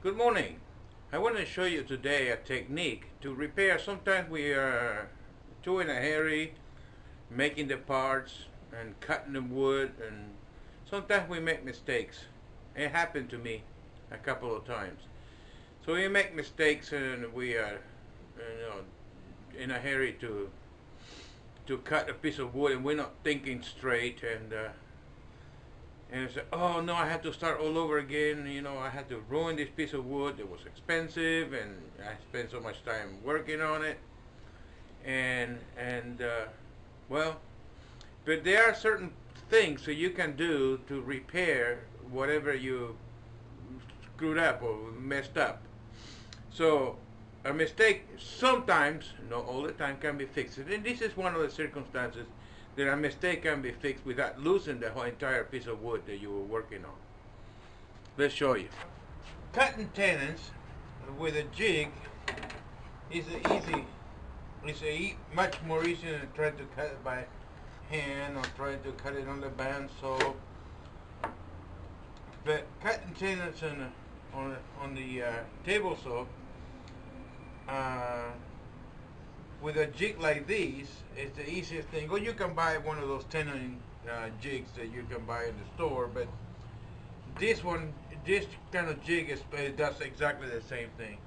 Good morning. I want to show you today a technique to repair. Sometimes we are too in a hurry making the parts and cutting the wood, and sometimes we make mistakes. It happened to me a couple of times. So we make mistakes and we are in a hurry to cut a piece of wood, and we're not thinking straight, and I said, oh no, I had to start all over again. I had to ruin this piece of wood. It was expensive, and I spent so much time working on it. And well, but there are certain things that you can do to repair whatever you screwed up or messed up. So a mistake sometimes, not all the time, can be fixed. And this is one of the circumstances that a mistake can be fixed without losing the whole entire piece of wood that you were working on. Let's show you. Cutting tenons with a jig is much more easier than trying to cut it by hand or trying to cut it on the bandsaw. But cutting tenons on the table saw with a jig like this is the easiest thing. Or you can buy one of those tenon jigs that you can buy in the store, but this kind of jig does exactly the same thing.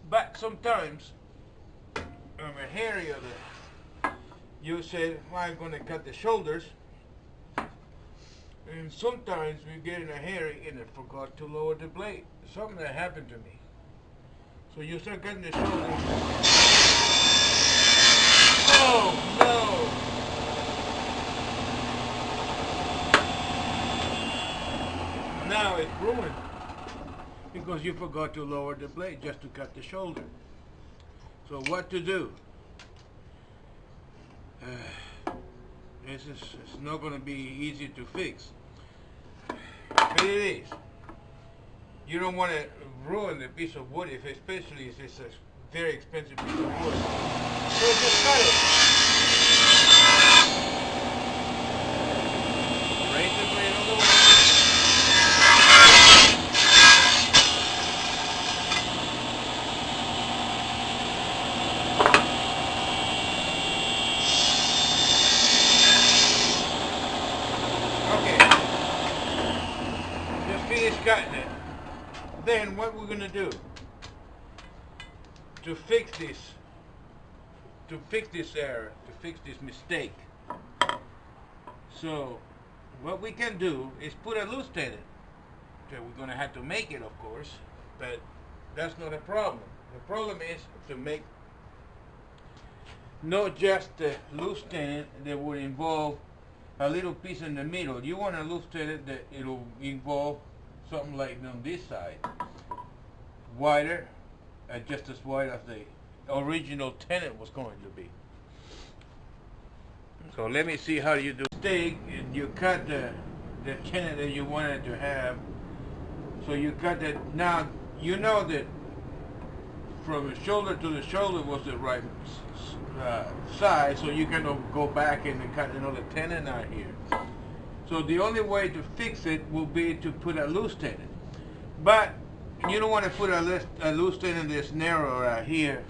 But sometimes, I'm a hairy of it. You say, well, I'm going to cut the shoulders. And sometimes we get in a hurry and I forgot to lower the blade. Something that happened to me. So you start cutting the shoulders. Oh, no! Now it's ruined. Because you forgot to lower the blade just to cut the shoulder. So what to do? It's not going to be easy to fix. But it is. You don't want to ruin the piece of wood, especially if it's a very expensive piece of wood. So just cut it. Raise the blade on the way. Cutting it. Then what we're gonna do to fix this error, to fix this mistake. So what we can do is put a loose tenon. So we're gonna have to make it, of course, but that's not a problem. The problem is to make not just a loose tenon that would involve a little piece in the middle. You want a loose tenon that it'll involve something like on this side, wider, just as wide as the original tenon was going to be. So let me see how you do. Stake, and you cut the tenon that you wanted to have. So you cut it. Now you know that from the shoulder to the shoulder was the right size, so you can go back and cut another tenon out here. So the only way to fix it will be to put a loose tenon. But you don't want to put a loose tenon that's narrow right here.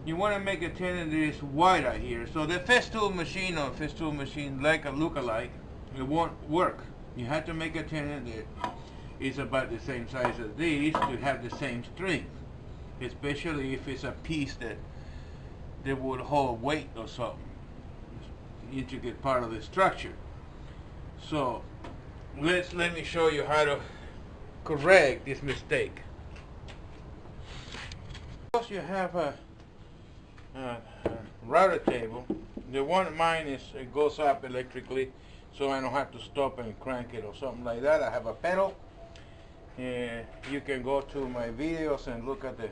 You want to make a tenon that is wide out here. So the festool machine or festool machine like a look-alike, it won't work. You have to make a tenon that is about the same size as these to have the same strength. Especially if it's a piece that would hold weight or something. Intricate part of the structure. So let me show you how to correct this mistake. Suppose you have a router table. The one mine is, it goes up electrically, so I don't have to stop and crank it or something like that. I have a pedal. You can go to my videos and look at the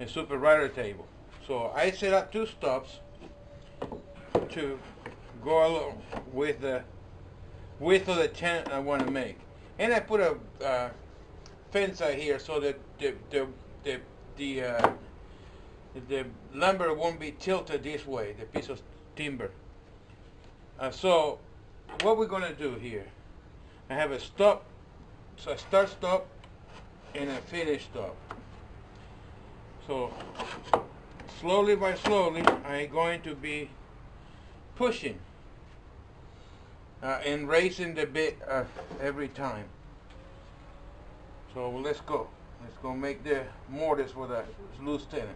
super router table. So I set up 2 stops to go along with the width of the tent I want to make, and I put a fence out here so that the lumber won't be tilted this way, the piece of timber. So what we're going to do here, I have a stop, so a start stop and a finish stop. So slowly by slowly I'm going to be pushing and raising the bit every time. So let's go make the mortise for the loose tenon.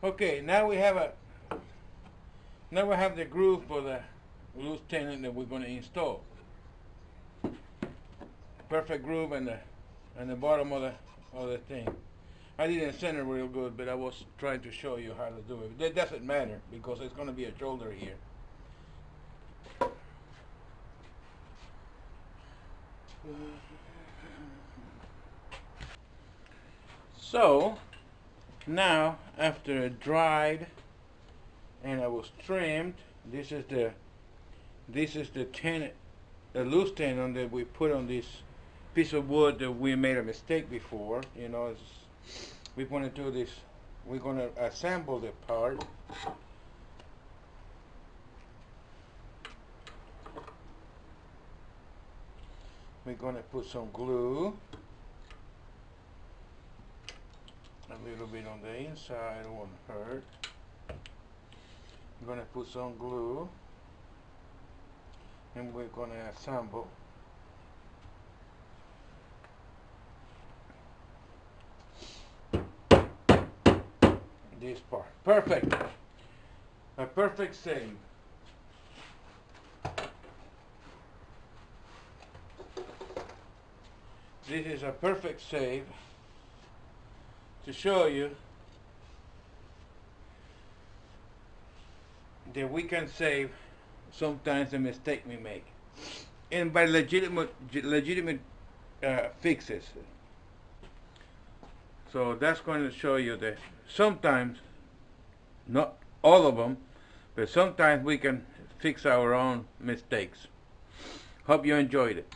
Okay, now we have the groove for the loose tenon that we're going to install. Perfect groove in the bottom of the thing. I didn't center real good, but I was trying to show you how to do it. That doesn't matter because it's going to be a shoulder here. So now, after it dried and it was trimmed, this is the tenon, the loose tenon that we put on this piece of wood that we made a mistake before. You know, we're going to do this. We're going to assemble the part. We're going to put some glue. A little bit on the inside, it won't hurt. I'm going to put some glue and we're going to assemble this part. Perfect. A perfect save. This is a perfect save to show you that we can save sometimes the mistake we make, and by legitimate fixes. So that's going to show you that sometimes, not all of them, but sometimes we can fix our own mistakes. Hope you enjoyed it.